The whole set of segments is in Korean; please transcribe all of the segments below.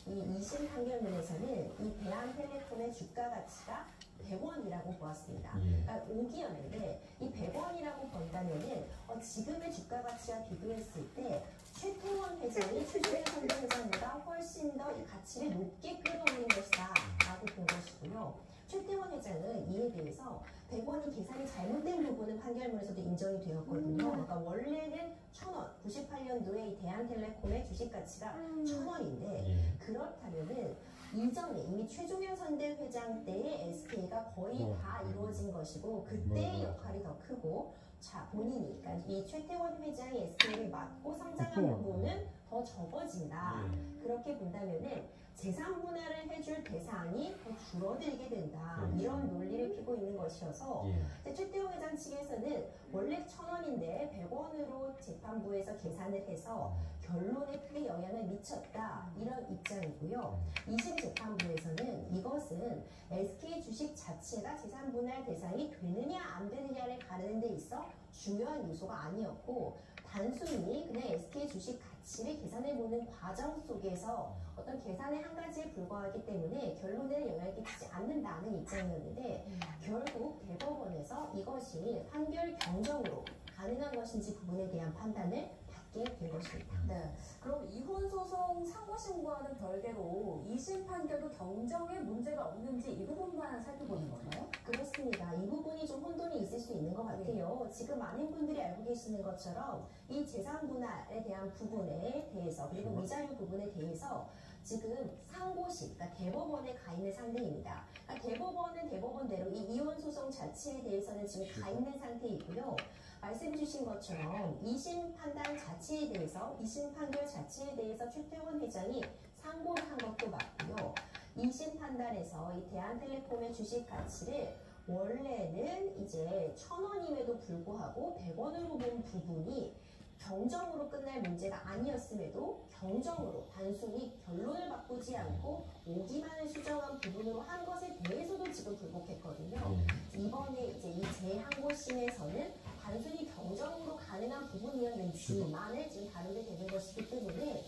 이 2심 판결문에서는 이 대한텔레콤의 주가 가치가 100원이라고 보았습니다. 그러니까 5기였는데 이 100원이라고 본다면은 지금의 주가 가치와 비교했을 때 최태원 회장이 최재형 선대 회장보다 훨씬 더 이 가치를 높게 끌어올린 것이다 라고 본 것이고요. 최태원 회장은 이에 대해서 100원이 계산이 잘못된 부분은 판결문에서도 인정이 되었거든요. 그러니까 원래는 1,000원, 98년도에 이 대한텔레콤의 주식 가치가 1,000원인데 그렇다면은 이전에 이미 최종현 선대 회장 때의 SK가 거의 다 이루어진 것이고 그때의 역할이 더 크고 자 본인이 그러니까 이 최태원 회장이 SK를 맡고 성장한 부분은 더 적어진다. 그렇게 본다면은 재산 분할을 해줄 대상이 더 줄어들게 된다. 이런 논리를 피고 있는 것이어서 최태원 회장 측에서는 원래 1,000원인데 100원으로 재판부에서 계산을 해서 결론에 크게 영향을 미쳤다. 이런 입장이고요. 2심 재판부에서는 이것은 SK 주식 자체가 재산 분할 대상이 되느냐 안 되느냐를 가르는 데 있어 중요한 요소가 아니었고 단순히 그냥 SK 주식 가치를 계산해보는 과정 속에서 어떤 계산의 한 가지에 불과하기 때문에 결론에는 영향을 끼치지 않는다는 입장이었는데 결국 대법원에서 이것이 판결 경정으로 가능한 것인지 부분에 대한 판단을 받게 된 것입니다. 네. 그럼 이혼 소송 상고 신고와는 별개로 2심 판결도 경정에 문제가 없는지 이 부분만 살펴보는 건가요? 그렇습니다. 이 부분이 좀 혼돈이 있을 수 있는 것 같아요. 지금 많은 분들이 알고 계시는 것처럼 이 재산 분할에 대한 부분에 대해서 그리고 위자료 부분에 대해서 지금 상고심, 그러니까 대법원에 가 있는 상태입니다. 그러니까 대법원은 대법원대로 이 이혼 소송 자체에 대해서는 지금 가 있는 상태이고요. 말씀 주신 것처럼 2심 판단 자체에 대해서 2심 판결 자체에 대해서 최태원 회장이 상고를 한 것도 맞고요. 2심 판단에서 이 대한텔레콤의 주식 가치를 원래는 이제 1,000원임에도 불구하고 100원으로 본 부분이 경정으로 끝날 문제가 아니었음에도 경정으로 단순히 결론을 바꾸지 않고 오기만을 수정한 부분으로 한 것에 대해서도 지금 불복했거든요. 이번에 이제 이 재항고심에서는 단순히 경정으로 가능한 부분이었는지만을 지금 다루게 되는 것이기 때문에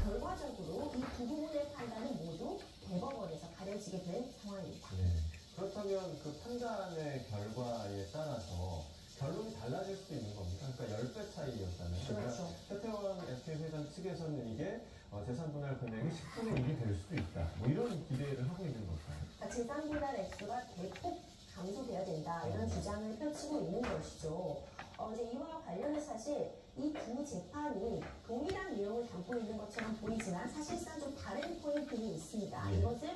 결과적으로 이 두 부분의 판단은 모두 대법원에서 가려지게 된 상황입니다. 그렇다면 그 판단의 결과에 따라서 결론이 달라질 수도 있는 겁니다. 그러니까 10배 차이였잖아요. 그렇죠. 최태원 SK 회장 측에서는 이게 재산 분할 금액이 10분의 1이 될 수도 있다. 뭐 이런 기대를 하고 있는 걸까요? 그러니까 재산 분할 액수가 대폭 감소돼야 된다. 이런 주장을 펼치고 있는 것이죠. 이제 이와 관련해서 사실 이 두 재판이 동일한 내용을 담고 있는 것처럼 보이지만 사실상 좀 다른 포인트가 있습니다. 이것을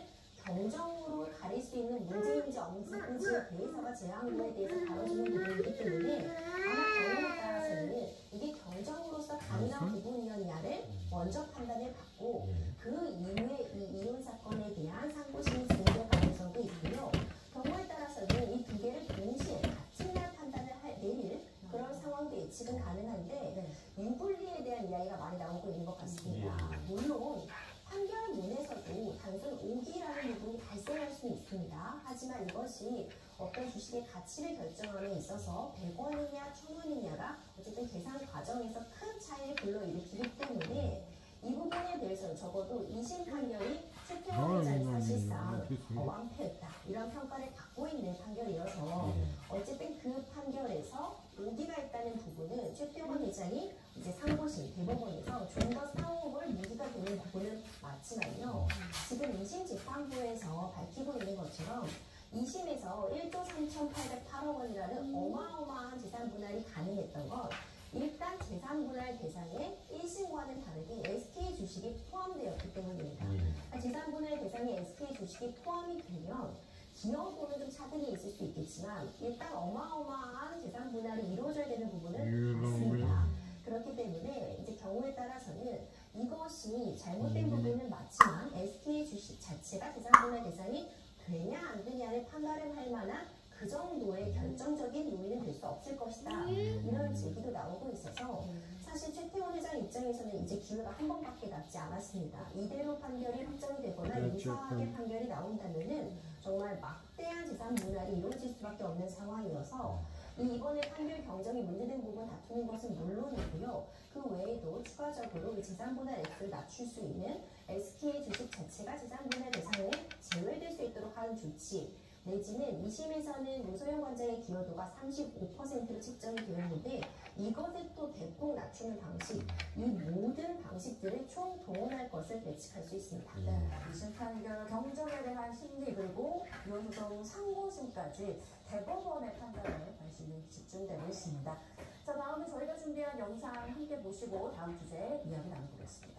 경정으로 가릴 수 있는 문제인지 없는지에 대해서가 재항고에 대해서 다뤄지는 부분이기 때문에 아마 경우에 따라서는 이게 경정으로서 가능한 부분이었냐를 먼저 판단을 받고 그 이후에 이 이혼 사건에 대한 상고심이 진행될 가능성도 있고요. 경우에 따라서는 이 두 개를 동시에 같은 날 판단을 내릴 그런 상황도 예측은 가능한데 유불리에 대한 이야기가 많이 나오고 있는 것 같습니다. 물론 판결문에서도 단순 오기라는 부분이 발생할 수는 있습니다. 하지만 이것이 어떤 주식의 가치를 결정함에 있어서 100원이냐 1,000원이냐가 어쨌든 계산 과정에서 큰 차이를 불러일으키기 때문에 이 부분에 대해서는 적어도 2심 판결이 최태원 회장이 사실상 완패했다 이런 평가를 받고 있는 판결이어서 어쨌든 그 판결에서 오기가 있다는 부분은 최태원 회장이 이제 상고심 대법원에서 좀 더 싸움을 무기가 되는 부분은 맞지만요. 지금 2심 재판부에서 밝히고 있는 것처럼 2심에서 1조 3,808억 원이라는 어마어마한 재산 분할이 가능했던 건 일단 재산 분할 대상에 1심과는 다르게 SK 주식이 포함되었기 때문입니다. 재산 분할 대상에 SK 주식이 포함이 되면 기여도는 좀 차등이 있을 수 있겠지만 일단 어마어마한 재산 분할이 이루어져야 되는 부분은 맞습니다. 그렇기 때문에 이제 경우에 따라서는 이것이 잘못된 부분은 맞지만 SK 주식 자체가 재산 분할 대상이 되냐 안 되냐를 판가름 할 만한 그 정도의 결정적인 요인은 될 수 없을 것이다. 이런 제기도 나오고 있어서 사실 최태원 회장 입장에서는 이제 기회가 한 번밖에 남지 않았습니다. 이대로 판결이 확정이 되거나 유사하게 판결이 나온다면은 정말 막대한 재산 분할이 이루어질 수밖에 없는 상황이어서 이번에 판결 경정이 문제된 부분 다투는 것은 물론이고요. 그 외에도 추가적으로 재산 분할 액수를 낮출 수 있는 SK 주식 자체 제가재산분할 대상에 제외될 수 있도록 하는 조치, 내지는 2심에서는 노소영 관장의 기여도가 35%로 책정이 되었는데 이것을 또 대폭 낮추는 방식, 이 모든 방식들을 총동원할 것을 예측할 수 있습니다. 네, 2심 판결 경정에 대한 심리 그리고 이혼소송 상고심까지 대법원의 판단에 관심이 집중되고 있습니다. 자, 다음은 저희가 준비한 영상 함께 보시고 다음 주제 이야기 나눠보겠습니다.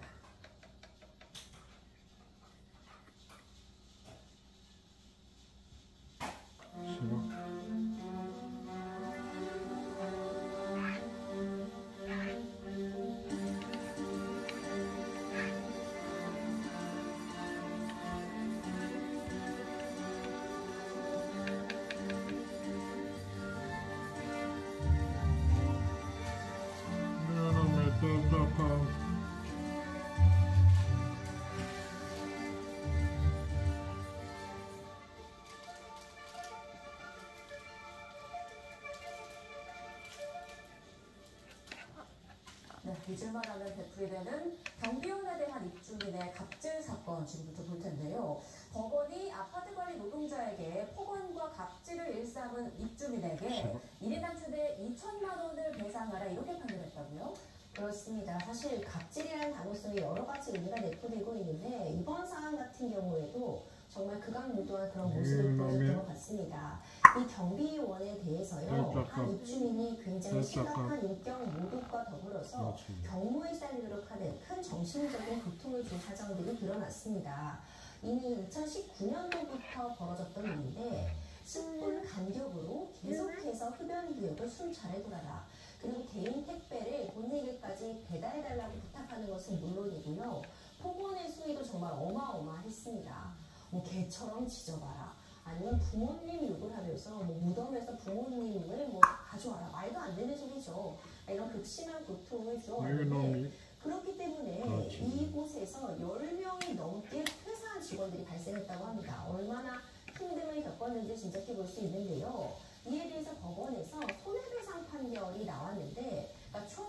네, 잊을만 하면 되풀이되는 경비원에 대한 입주민의 갑질 사건 지금부터 볼 텐데요. 법원이 아파트 관리 노동자에게 폭언과 갑질을 일삼은 입주민에게 1인 한 최대 2천만 원을 배상하라 이렇게 판결했다고요? 그렇습니다. 사실 갑질이라는 단어성에 여러 가지 의미가 내포되고 있는데 이번 사안 같은 경우에도 정말 극악무도한 그런 모습을 보였던 것 같습니다. 이 경비원에 대해서요, 한 입주민이 굉장히 심각한 인격 모독과 더불어서 경무에 쌓이도록 하는 큰 정신적인 고통을 준 사정들이 드러났습니다. 이미 2019년도부터 벌어졌던 일인데 10분 간격으로 계속해서 흡연 구역을 순찰해 돌아라. 그리고 개인 택배를 본네기까지 배달해달라고 부탁하는 것은 물론이고요. 폭언의 수위도 정말 어마어마했습니다. 뭐 개처럼 지져봐라. 아니면 부모님 욕을 하면서 뭐 무덤에서 부모님을 뭐 가져와라. 말도 안 되는 소리죠. 이런 극심한 고통을 주어왔는데 그렇기 때문에 이곳에서 10명이 넘게 퇴사한 직원들이 발생했다고 합니다. 얼마나 힘듦을 겪었는지 짐작해 볼 수 있는데요. 이에 대해서 법원에서 손해배상 판결이 나왔는데 그러니까 총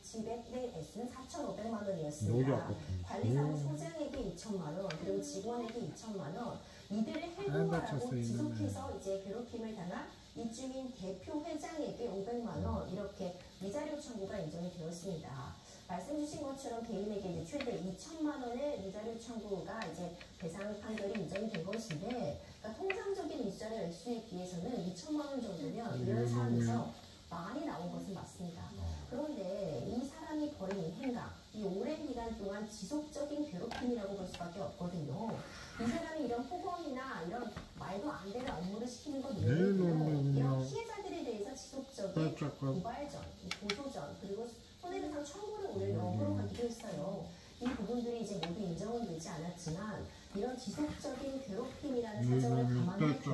지백된 액수는 4,500만 원이었습니다. 관리사무 소장에게 2천만 원, 그리고 직원에게 2천만 원, 이들을 해고하라고 지속해서 이제 괴롭힘을 당한 입주민 대표 회장에게 500만 원 이렇게 위자료 청구가 인정이 되었습니다. 말씀 주신 것처럼 개인에게 이제 최대 2천만 원의 위자료 청구가 이제 배상 판결이 인정이 된 것인데, 그러니까 통상적인 위자료 액수에 비해서는 2천만 원 정도면 이런 사안에서 많이 나온 것은 맞습니다. 그런데 이 사람이 벌인 이 행각, 이 오랜 기간 동안 지속적인 괴롭힘이라고 볼 수밖에 없거든요. 이 사람이 이런 폭언이나 이런 말도 안 되는 업무를 시키는 것 외에도 이런 피해자들에 대해서 지속적인 고발전, 고소전, 그리고 손해배상 청구를 오늘 역으로 하기도 했어요. 이 부분들이 이제 모두 인정은 되지 않았지만 이런 지속적인 괴롭힘이라는 사정을 감안할 때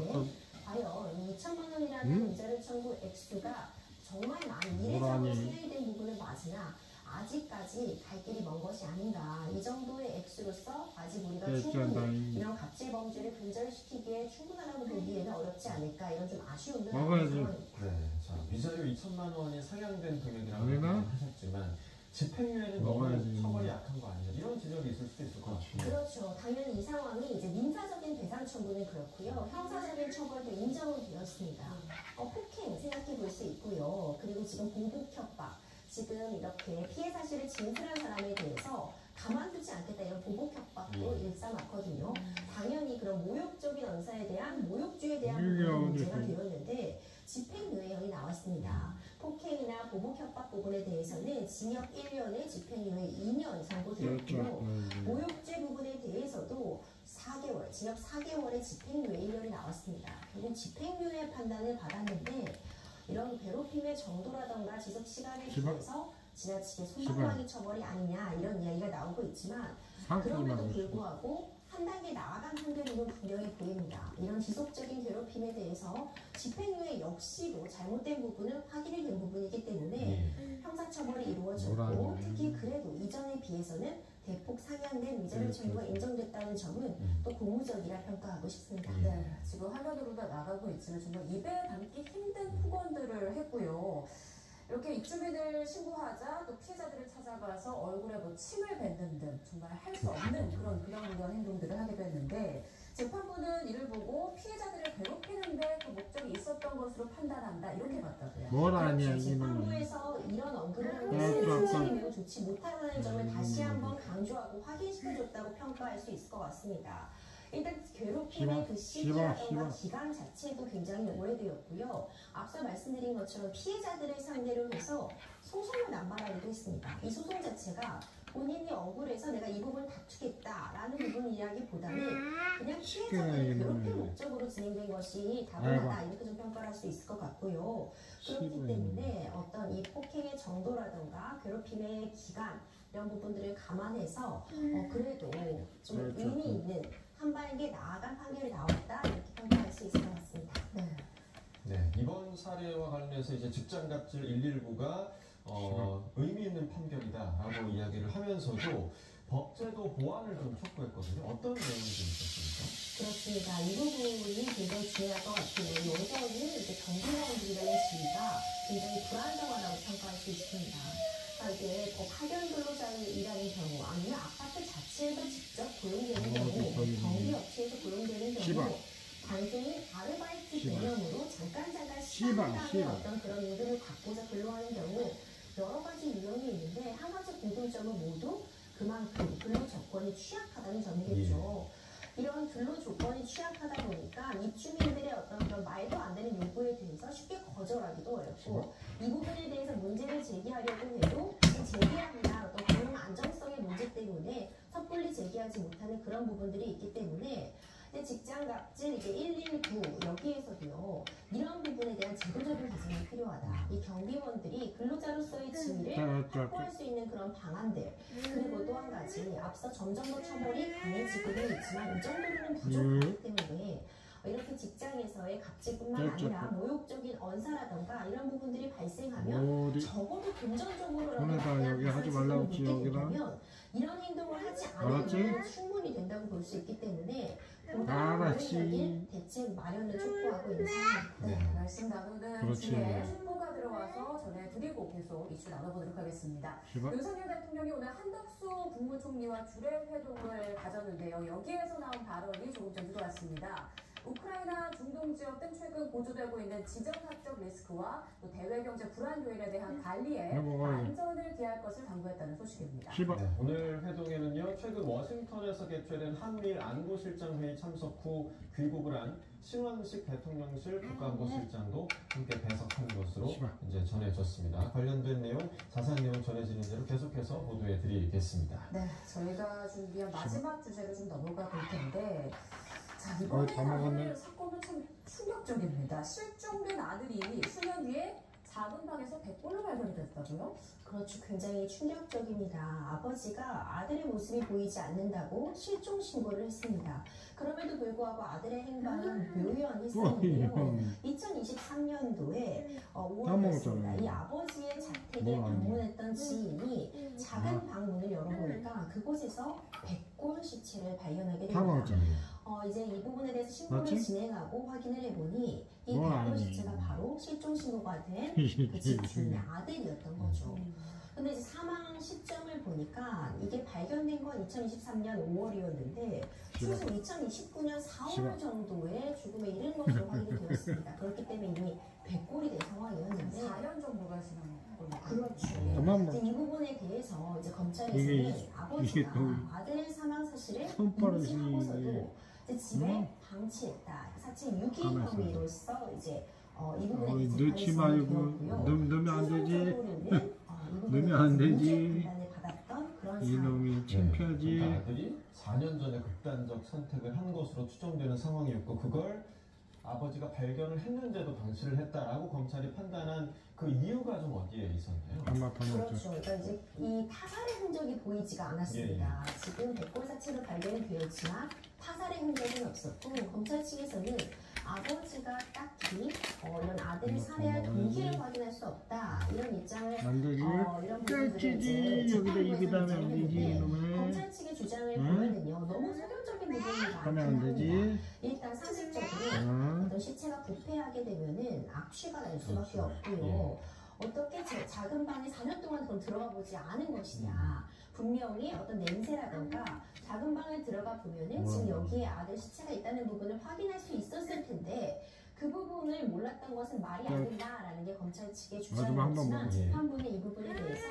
과연 2천만 원이라는 위자료 청구 액수가 정말 많이 이례적으로 손해된 부분은 맞으나 아직까지 갈 길이 먼 것이 아닌가. 이 정도의 액수로서 아직 우리가 충분히 이런 갑질 범죄를 근절시키기에 충분하다고 보기에는 어렵지 않을까. 이런 좀 아쉬움도 나는 상황입니다. 네, 자, 위자료 2천만 원이 상향된 금액이라고 하셨지만 집행유예는 너무 처벌이 약한 거 아니냐 이런 지적이 있을 수도 있을 것 같아요. 그렇죠. 당연히 이 상황이 이제 민사적인 배상 청구는 그렇고요. 형사적인 처벌도 인정은 되었습니다. 폭행 생각해 볼 수 있고요. 그리고 지금 보복 협박, 지금 이렇게 피해 사실을 진술한 사람에 대해서 가만두지 않겠다 이런 보복 협박도 일삼았거든요. 당연히 그런 모욕적인 언사에 대한 모욕죄에 대한 부분이 문제가 되었는데 집행유예형이 나왔습니다. 폭행이나 보복 협박 부분에 대해서는 징역 1년에 집행유예 2년 선고되었고요. 모욕죄 부분에 대해서도 4개월, 징역 4개월에 집행유예 1년이 나왔습니다. 결국 집행유예 판단을 받았는데 이런 괴롭힘의 정도라던가 지속 시간에 비해서 지나치게 소상방위 처벌이 아니냐 이런 이야기가 나오고 있지만 그럼에도 불구하고 한 단계 나아간 판결임은 분명히 보입니다. 이런 지속적인 괴롭힘에 대해서 집행유예 역시도 잘못된 부분은 확인이 된 부분이기 때문에 형사처벌이 이루어졌고 특히 그래도 이전에 비해서는 대폭 상향된 위자료 청구가 인정됐다는 점은 또 고무적이라 평가하고 싶습니다. 네, 지금 화면으로 다 나가고 있지만 정말 입에 담기 힘든 폭언들을 했고요. 이렇게 입주민을 신고하자 또 피해자들을 찾아가서 얼굴에 뭐 침을 뱉는 등 정말 할 수 없는 그런 불합리한 행동들을 하게 재판부는 이를 보고 피해자들을 괴롭히는데 그 목적이 있었던 것으로 판단한다 이렇게 봤다고요. 뭘 아니야 이놈은. 재판부에서 이런 언급을 한 것은 신상이 매우 좋지 못하다는 점을 다시 한번 강조하고 확인시켜줬다고 평가할 수 있을 것 같습니다. 일단 괴롭힘의 그 시기라던가 기간 자체도 굉장히 오래되었고요. 앞서 말씀드린 것처럼 피해자들을 상대로 해서 소송을 남발하기도 했습니다. 이 소송 자체가 본인이 억울해서 내가 이 부분을 다투겠다라는 부분이라기보다는 그냥 피해자들을 괴롭힐 목적으로 진행된 것이 다분하다 이렇게 좀 평가를 할 수 있을 것 같고요. 그렇기 때문에 어떤 이 폭행의 정도라던가 괴롭힘의 기간 이런 부분들을 감안해서 그래도 좀 의미 있는 한 발계 나아간 판결이 나왔다 이렇게 평가할 수 있을 것 같습니다. 네, 이번 사례와 관련해서 이제 직장갑질 119가 의미 있는 판결이다라고 이야기를 하면서도 법제도 보완을 좀 촉구했거든요. 어떤 내용이 좀 있었습니까? 그렇습니다. 이 부분이 굉장히 중요할 것 같아요. 여전히 이제 경비원들이라는 지위가 굉장히 불안정하다고 평가할 수 있습니다. 그러니까 이게 파견 근로자를 일하는 경우 아니면 아파트 자체에서 직접 고용되는 경우, 경비업체에서 고용되는 경우 단순히 아르바이트 개념으로 잠깐 시간당의 어떤 그런 의도를 갖고서 근로하는 경우 여러 가지 유형이 있는데 한 가지 공통점은 모두 그만큼 근로 조건이 취약하다는 점이겠죠. 이런 근로 조건이 취약하다 보니까 입주민들의 어떤 그런 말도 안 되는 요구에 대해서 쉽게 거절하기도 어렵고 이 부분에 대해서 문제를 제기하려고 해도 이 제기함이나 어떤 고용 안정성의 문제 때문에 섣불리 제기하지 못하는 그런 부분들이 있기 때문에 직장갑질 이제 119 여기에서도요 이런 부분에 대한 제도적인 개선이 필요하다. 이 경비원들이 근로자로서의 지위를 확보할 수 있는 그런 방안들 그리고 또 한 가지 앞서 점점 더 처벌이 강해지고는 있지만 이 정도로는 부족하기 때문에 이렇게 직장에서의 갑질뿐만 아니라 모욕적인 언사라던가 이런 부분들이 발생하면 적어도 금전적으로라도 여기 하지 말라고 했지 여기다. 이런 행동을 하지 않으면 충분히 된다고 볼 수 있기 때문에 알았지. 대책 마련을 촉구하고 있는 상황입니다. 네, 말씀 나누는 중에 신고가 들어와서 전해드리고 계속 이슈 나눠보도록 하겠습니다. 윤석열 대통령이 오늘 한덕수 국무총리와 주례 회동을 가졌는데요. 여기에서 나온 발언이 조금 전 들어왔습니다. 우크라이나 중동 지역 등 최근 고조되고 있는 지정학적 리스크와 또 대외 경제 불안 요인에 대한 관리에 안전을 기할 것을 당부했다는 소식입니다. 네, 오늘 회동에는요 최근 워싱턴에서 개최된 한미일 안보실장회의 참석 후 귀국을 한 신원식 대통령실 국가안보실장도 함께 배석한 것으로 이제 전해졌습니다. 관련된 내용 자세한 내용 전해지는 대로 계속해서 보도해드리겠습니다. 네, 저희가 준비한 마지막 주제로 좀 넘어가 볼 텐데. 자, 이번에 아들 사건은 참 충격적입니다. 실종된 아들이 수년 뒤에 작은 방에서 백골로 발견이 됐다고요? 그렇죠. 굉장히 충격적입니다. 아버지가 아들의 모습이 보이지 않는다고 실종 신고를 했습니다. 그럼에도 불구하고 아들의 행방은 묘연했었는데요. 2023년도에 5월이었습니다. 이 아버지의 자택에 방문했던 지인이 작은 방문을 열어보니까 그곳에서 백골 시체를 발견하게 됩니다. 이제 이 부분에 대해서 신고를 진행하고 확인을 해보니 이 백골 시체가 바로 실종 신고가 된 그 집주인의 아들이었던 거죠. 근데 이제 사망 시점을 보니까 이게 발견된 건 2023년 5월이었는데 실제로 2029년 4월 정도에 죽음에 이른 것으로 확인이 되었습니다. 그렇기 때문에 이미 백골이 된 상황이었는데 4년 정도가 지난 걸로. 그렇죠. 이제 이 부분에 대해서 이제 검찰에서는 아버지가 아들의 사망 사실을 인지하고서도 이제 집에 방치했다. 사체 유기 혐의로서 이제 이 부분에 대해서 넣지 말고 넣으면 안 되지. 넣으면 안 되지. 이놈이 창피하지. 아들이 4년 전에 극단적 선택을 한 것으로 추정되는 상황이었고 그걸 아버지가 발견을 했는데도 방치를 했다라고 검찰이 판단한 그 이유가 좀 어디에 있었나요? 그렇죠. 그러니까 이제 이 타살의 흔적이 보이지가 않았습니다. 지금 백골 사체로 발견이 되었지만 타살의 흔적은 없었고 검찰 측에서는 아버지가 딱히 이런 아들을 살해할 동기를 확인할 수 없다 이런 입장을 이런 부분들을 이제 재판부에서 검찰 측의 주장을 보면은요 너무 소극적인 부분이 많거든요. 일단 상식적으로 어떤 시체가 부패하게 되면은 악취가 날 수밖에 없고요. 어떻게 작은 방에 4년 동안 그럼 들어가 보지 않은 것이냐. 분명히 어떤 냄새라던가 작은 방에 들어가 보면은 지금 여기에 아들 시체가 있다는 부분을 확인할 수 있었을 텐데 그 부분을 몰랐던 것은 말이 안 된다라는 게 검찰 측의 주장이었지만 재판부는 이 부분에 대해서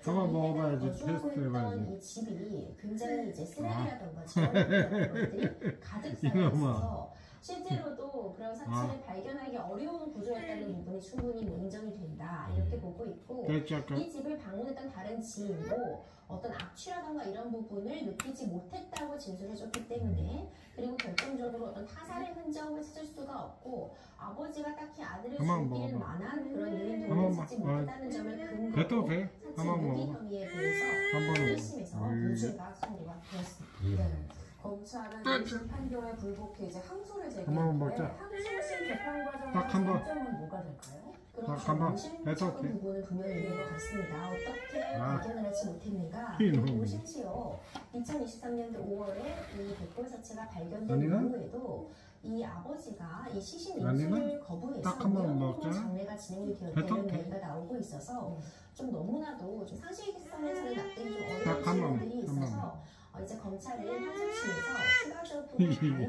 한번 먹어봐야지. 거주하고 테스트 있던 해봐야지. 이 집이 굉장히 이제 쓰레기라던가 지저분한 것들이 가득 쌓여 있어서 실제로도 그런 사체를 발견하기 어려운 구조였다는 부분이 충분히 뭐 인정이 된다 이렇게 보고 있고 이 집을 방문했던 다른 지인도 어떤 악취라던가 이런 부분을 느끼지 못했다고 진술해줬기 때문에 그리고 결정적으로 어떤 타살의 흔적을 찾을 수가 없고 아버지가 딱히 아들을 죽일 만한 그런 요인들을 찾지 못했다는 점을 근거로 사체 무기 혐의에 대해서 1심에서 무죄가 선고가 되었습니다. 네. 검찰은 1심 판결에 불복해 이제 항소를 제기했는데 항소심 재판 과정에서 장점은 뭐가 될까요? 그렇죠. 원심적인 부분은 분명히 있는 것 같습니다. 어떻게 발견을 하지 못했는가? 그리고 심지어 2023년도 5월에 이 백골 사체가 발견된 이후에도 이 아버지가 이 시신 인수를 거부해서 명목으로 장례가 진행이 되었다는 얘기가 나오고 있어서 좀 너무나도 좀 상식선에서는 납득이 좀 어려운 부분들이 있어서 이제 검찰은 항소심에서 추가적으로 과연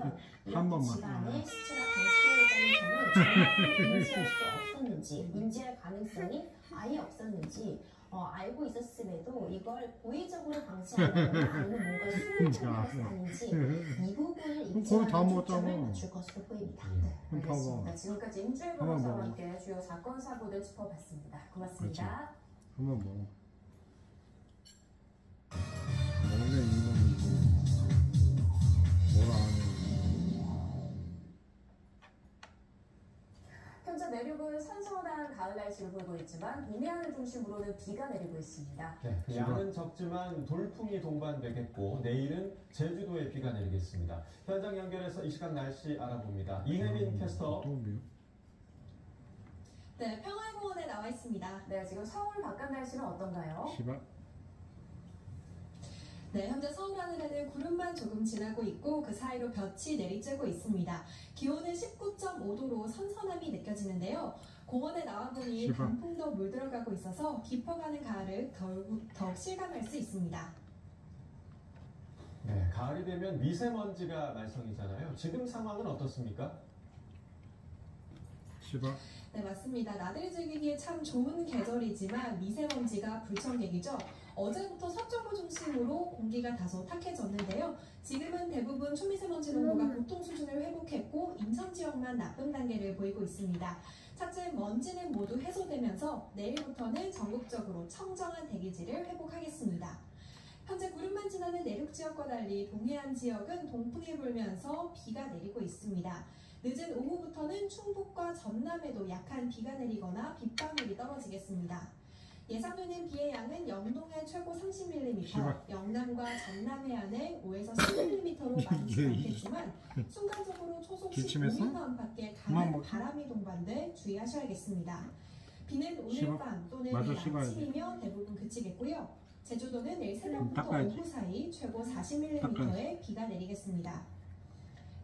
이렇게 집안에 시체가 방치되어 있다는 점을 정확히 인지할 수 없었는지 인지할 가능성이 아예 없었는지 알고 있었음에도 이걸 고의적으로 방치하거나 아니면 뭔가 숨을 참는 것이 아닌지 이 부분을 입증하는 초점을 맞출 것으로 보입니다. 네, 알겠습니다. 지금까지 임주일 변호사와 함께 주요 사건 사고들 짚어봤습니다. 고맙습니다. 한번 먹어. 원래 이놈이지. 뭐라 하냐. 현재 내륙은 선선한 가을 날씨를 보이고 있지만 동해안을 중심으로는 비가 내리고 있습니다. 네, 양은 적지만 돌풍이 동반되겠고 내일은 제주도에 비가 내리겠습니다. 현장 연결해서 이 시간 날씨 알아봅니다. 이혜민 캐스터. 네, 평화공원에 나와 있습니다. 네, 지금 서울 바깥 날씨는 어떤가요? 네, 현재 서울 하늘에는 구름만 조금 지나고 있고 그 사이로 볕이 내리쬐고 있습니다. 기온은 19.5도로 선선함이 느껴지는데요. 공원에 나와보니 단풍도 물들어가고 있어서 깊어가는 가을을 더욱 실감할 수 있습니다. 네, 가을이 되면 미세먼지가 말썽이잖아요. 지금 상황은 어떻습니까? 네, 맞습니다. 나들이 즐기기에 참 좋은 계절이지만 미세먼지가 불청객이죠. 어제부터 서쪽을 중심으로 공기가 다소 탁해졌는데요. 지금은 대부분 초미세먼지 농도가 보통 수준을 회복했고 인천 지역만 나쁨 단계를 보이고 있습니다. 차츰 먼지는 모두 해소되면서 내일부터는 전국적으로 청정한 대기질을 회복하겠습니다. 현재 구름만 지나는 내륙 지역과 달리 동해안 지역은 동풍이 불면서 비가 내리고 있습니다. 늦은 오후부터는 충북과 전남에도 약한 비가 내리거나 빗방울이 떨어지겠습니다. 예상되는 비의 양은 영동에 최고 30mm, 영남과 전남 해안에 5에서 10mm로 많지 않겠지만 순간적으로 초속 15m 안팎의 강한 바람이 동반돼 주의하셔야겠습니다. 비는 오늘 밤 또는 내일 아침이면 대부분 그치겠고요. 제주도는 내일 새벽부터 오후 사이 최고 40mm의 비가 내리겠습니다.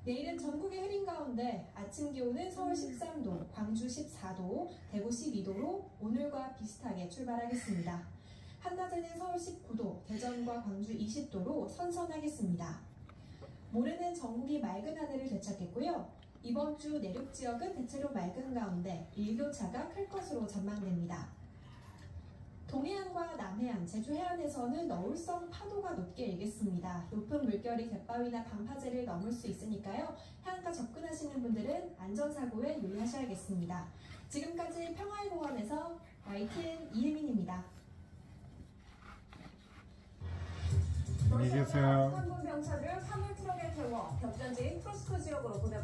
내일은 전국에 흐린 가운데 아침 기온은 서울 13도, 광주 14도, 대구 12도로 오늘과 비슷하게 출발하겠습니다. 한낮에는 서울 19도, 대전과 광주 20도로 선선하겠습니다. 모레는 전국이 맑은 하늘을 되찾겠고요. 이번 주 내륙 지역은 대체로 맑은 가운데 일교차가 클 것으로 전망됩니다. 동해안과 남해안, 제주 해안에서는 너울성 파도가 높게 일겠습니다. 높은 물결이 갯바위나 방파제를 넘을 수 있으니까요. 해안가 접근하시는 분들은 안전사고에 유의하셔야겠습니다. 지금까지 평화공원에서 YTN 이혜민입니다. 안녕히 계세요. 한국 경찰을 화물 트럭에 태워 격전지인 프로스코 지역으로 보내고